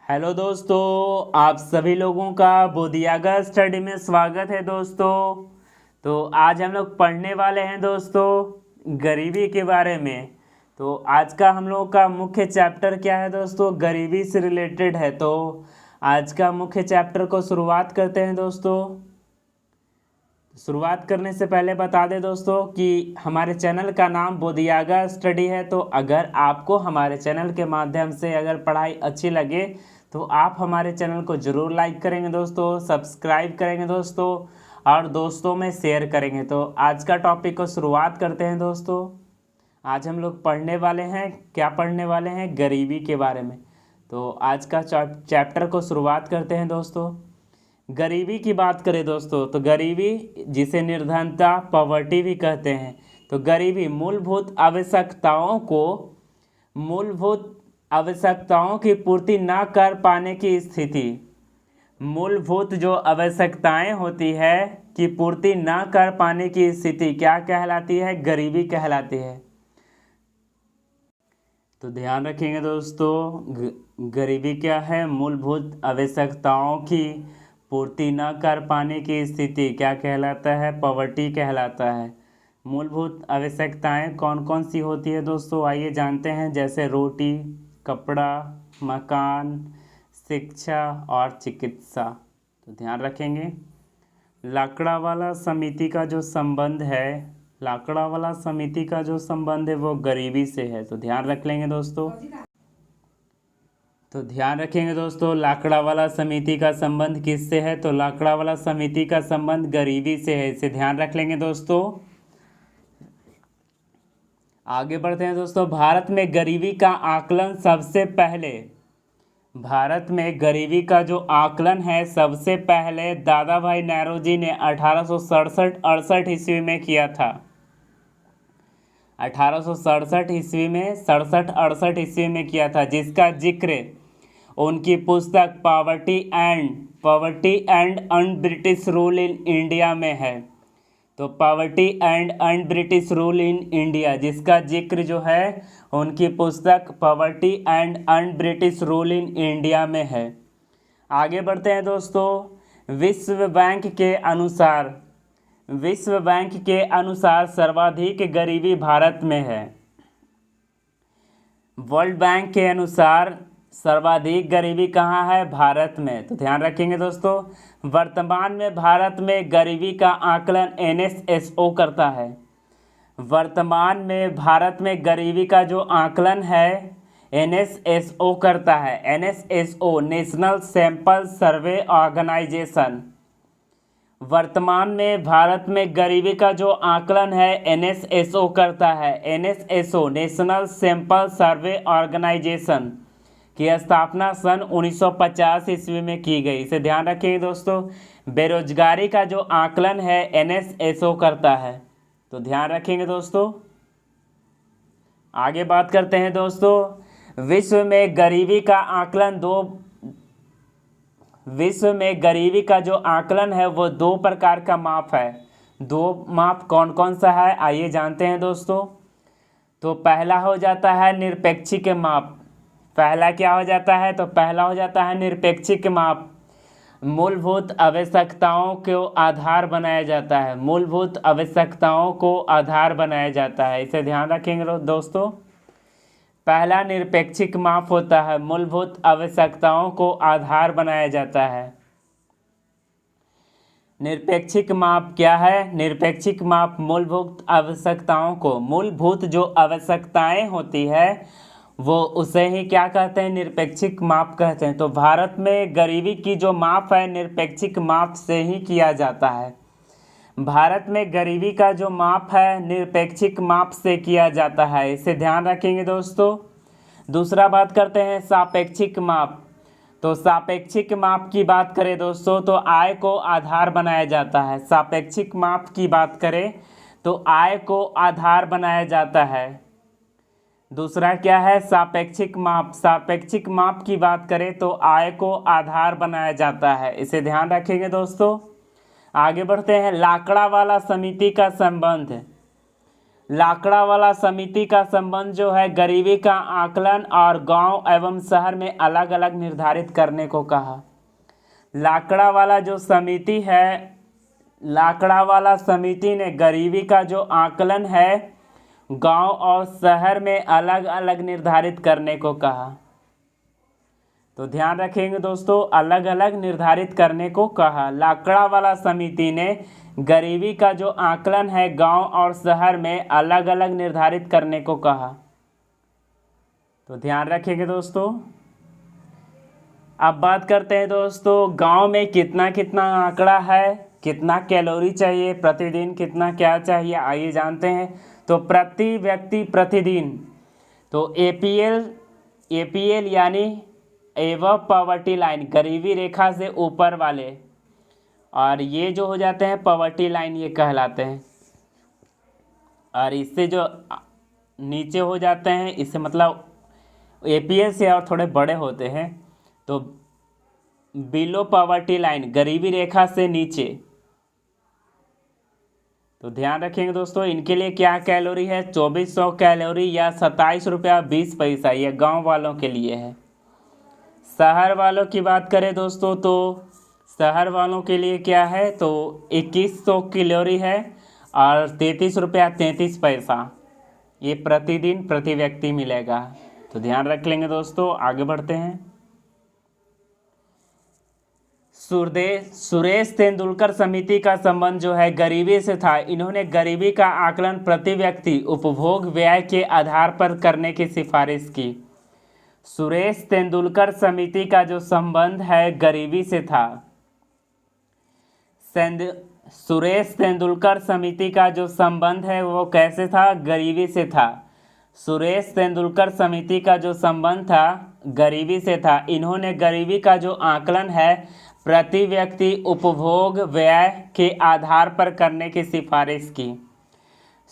Hello दोस्तों, आप सभी लोगों का बोधियागा स्टडी में स्वागत है दोस्तों। तो आज हम लोग पढ़ने वाले हैं दोस्तों गरीबी के बारे में। तो आज का हम लोग का मुख्य चैप्टर क्या है दोस्तों? गरीबी से रिलेटेड है। तो आज का मुख्य चैप्टर को शुरुआत करते हैं दोस्तों। शुरुआत करने से पहले बता दें दोस्तों कि हमारे चैनल का नाम बोधियागा स्टडी है। तो अगर आपको हमारे चैनल के माध्यम से अगर पढ़ाई अच्छी लगे तो आप हमारे चैनल को ज़रूर लाइक करेंगे दोस्तों, सब्सक्राइब करेंगे दोस्तों और दोस्तों में शेयर करेंगे। तो आज का टॉपिक को शुरुआत करते हैं दोस्तों। आज हम लोग पढ़ने वाले हैं, क्या पढ़ने वाले हैं? गरीबी के बारे में। तो आज का चैप्टर को शुरुआत करते हैं दोस्तों। गरीबी की बात करें दोस्तों तो गरीबी, जिसे निर्धनता पॉवर्टी भी कहते हैं, तो गरीबी मूलभूत आवश्यकताओं की पूर्ति ना कर पाने की स्थिति। मूलभूत जो आवश्यकताएं होती है कि पूर्ति ना कर पाने की स्थिति क्या कहलाती है? गरीबी कहलाती है। तो ध्यान रखेंगे दोस्तों, गरीबी क्या है? मूलभूत आवश्यकताओं की पूर्ति न कर पाने की स्थिति क्या कहलाता है? पॉवर्टी कहलाता है। मूलभूत आवश्यकताएं कौन कौन सी होती है दोस्तों? आइए जानते हैं। जैसे रोटी, कपड़ा, मकान, शिक्षा और चिकित्सा। तो ध्यान रखेंगे। लाकड़ावाला समिति का जो संबंध है, वो गरीबी से है। तो ध्यान रख लेंगे दोस्तों। तो ध्यान रखेंगे दोस्तों, लाकड़ावाला समिति का संबंध किससे है? तो लाकड़ावाला समिति का संबंध गरीबी से है। इसे ध्यान रख लेंगे दोस्तों। आगे बढ़ते हैं दोस्तों। भारत में गरीबी का जो आकलन है सबसे पहले दादा भाई नौरोजी ने 1867-68 ईस्वी में किया था। 1867 ईस्वी में 67-68 ईस्वी में किया था, जिसका जिक्र उनकी पुस्तक poverty and un British rule in India में है। तो poverty and un British rule in India, जिसका जिक्र जो है उनकी पुस्तक poverty and un British rule in India में है। आगे बढ़ते हैं दोस्तों। विश्व बैंक के अनुसार सर्वाधिक गरीबी भारत में है। वर्ल्ड बैंक के अनुसार सर्वाधिक गरीबी कहाँ है? भारत में। तो ध्यान रखेंगे दोस्तों। वर्तमान में भारत में गरीबी का आकलन NSSO करता है। वर्तमान में भारत में गरीबी का जो आकलन है NSSO करता है। NSSO national sample survey organisation. वर्तमान में भारत में गरीबी का जो आकलन है NSSO करता है। NSSO national sample survey organisation की स्थापना सन 1950 ईस्वी में की गई। इसे ध्यान रखिए दोस्तों। बेरोजगारी का जो आकलन है NSSO करता है। तो ध्यान रखेंगे दोस्तों। आगे बात करते हैं दोस्तों। विश्व में गरीबी का जो आकलन है वो दो प्रकार का माप है। दो माप कौन कौन सा है? आइए जानते हैं दोस्तों। तो पहला हो जाता है निरपेक्षिक माप। पहला क्या हो जाता है? तो पहला हो जाता है निरपेक्षिक माप। मूलभूत आवश्यकताओं को आधार बनाया जाता है। मूलभूत आवश्यकताओं को आधार बनाया जाता है। इसे ध्यान रखेंगे दोस्तों। पहला निरपेक्षिक माप होता है, मूलभूत आवश्यकताओं को आधार बनाया जाता है। निरपेक्षिक माप क्या है? निरपेक्षिक माप मूलभूत जो आवश्यकताएं होती है वो उसे ही क्या कहते हैं? निरपेक्षिक माप कहते हैं। तो भारत में गरीबी की जो माप है निरपेक्षिक माप से ही किया जाता है। भारत में गरीबी का जो माप है निरपेक्षिक माप से किया जाता है। इसे ध्यान रखेंगे दोस्तों। दूसरा बात करते हैं सापेक्षिक माप। तो सापेक्षिक माप की बात करें दोस्तों तो आय को आधार बनाया जाता है। सापेक्षिक माप की बात करें तो आय को आधार बनाया जाता है। दूसरा क्या है? सापेक्षिक माप। सापेक्षिक माप की बात करें तो आय को आधार बनाया जाता है। इसे ध्यान रखेंगे दोस्तों। आगे बढ़ते हैं। लाकड़ावाला समिति का संबंध। लाकड़ा वाला समिति का संबंध जो है गरीबी का आकलन और गांव एवं शहर में अलग अलग निर्धारित करने को कहा। लाकड़ा वाला जो समिति है, लाकड़ा वाला समिति ने गरीबी का जो आकलन है गांव और शहर में अलग अलग निर्धारित करने को कहा। तो ध्यान रखेंगे दोस्तों, अलग अलग निर्धारित करने को कहा। लाकड़ा वाला समिति ने गरीबी का जो आकलन है गांव और शहर में अलग अलग निर्धारित करने को कहा। तो ध्यान रखेंगे दोस्तों। अब बात करते हैं दोस्तों, गांव में कितना कितना आंकड़ा है, कितना कैलोरी चाहिए प्रतिदिन, कितना क्या चाहिए, आइए जानते हैं। तो प्रति व्यक्ति प्रतिदिन, तो एपीएल यानी एवं पॉवर्टी लाइन, गरीबी रेखा से ऊपर वाले, और ये जो हो जाते हैं पॉवर्टी लाइन ये कहलाते हैं, और इससे जो नीचे हो जाते हैं इससे मतलब एपीएल से और थोड़े बड़े होते हैं तो बिलो पॉवर्टी लाइन, गरीबी रेखा से नीचे। तो ध्यान रखेंगे दोस्तों, इनके लिए क्या कैलोरी है, 2400 कैलोरी या 27 रुपया 20 पैसा, ये गांव वालों के लिए है। शहर वालों की बात करें दोस्तों तो शहर वालों के लिए क्या है, तो 2100 कैलोरी है और 33 रुपया 33 पैसा, ये प्रतिदिन प्रति व्यक्ति मिलेगा। तो ध्यान रख लेंगे दोस्तों। आगे बढ़ते हैं। सुरेश तेंदुलकर समिति का संबंध जो है गरीबी से था। इन्होंने गरीबी का आकलन प्रति व्यक्ति उपभोग व्यय के आधार पर करने की सिफारिश की। सुरेश तेंदुलकर समिति का जो संबंध है गरीबी से था। सुरेश तेंदुलकर समिति का जो संबंध है वो कैसे था, गरीबी से था। सुरेश तेंदुलकर समिति का जो संबंध था गरीबी से था। इन्होंने गरीबी का जो आकलन है प्रति व्यक्ति उपभोग व्यय के आधार पर करने की सिफारिश की।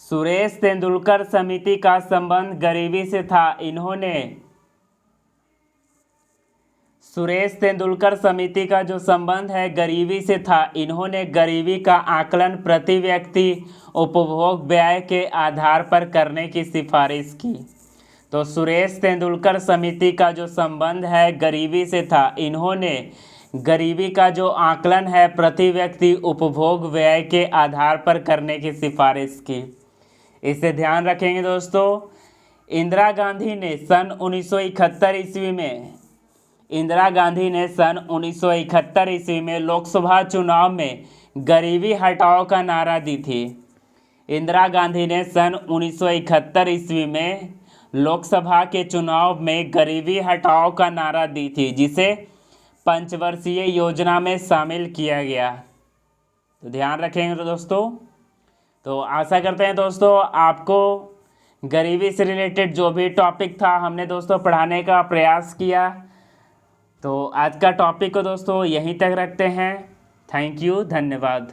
सुरेश तेंदुलकर समिति का संबंध गरीबी से था। इन्होंने सुरेश तेंदुलकर समिति का जो संबंध है गरीबी से था। इन्होंने गरीबी का आकलन प्रति व्यक्ति उपभोग व्यय के आधार पर करने की सिफारिश की। तो सुरेश तेंदुलकर समिति का जो संबंध है गरीबी से था। इन्होंने गरीबी का जो आकलन है प्रति व्यक्ति उपभोग व्यय के आधार पर करने की सिफारिश की। इसे ध्यान रखेंगे दोस्तों। इंदिरा गांधी ने सन 1971 ईस्वी में सन 1971 ईस्वी में लोकसभा चुनाव में गरीबी हटाओ का नारा दी थी। इंदिरा गांधी ने सन 1971 ईस्वी में लोकसभा के चुनाव में गरीबी हटाओ का नारा दी थी, जिसे पंचवर्षीय योजना में शामिल किया गया। तो ध्यान रखेंगे दोस्तों। तो आशा करते हैं दोस्तों आपको गरीबी से रिलेटेड जो भी टॉपिक था हमने दोस्तों पढ़ाने का प्रयास किया। तो आज का टॉपिक को दोस्तों यहीं तक रखते हैं। थैंक यू, धन्यवाद।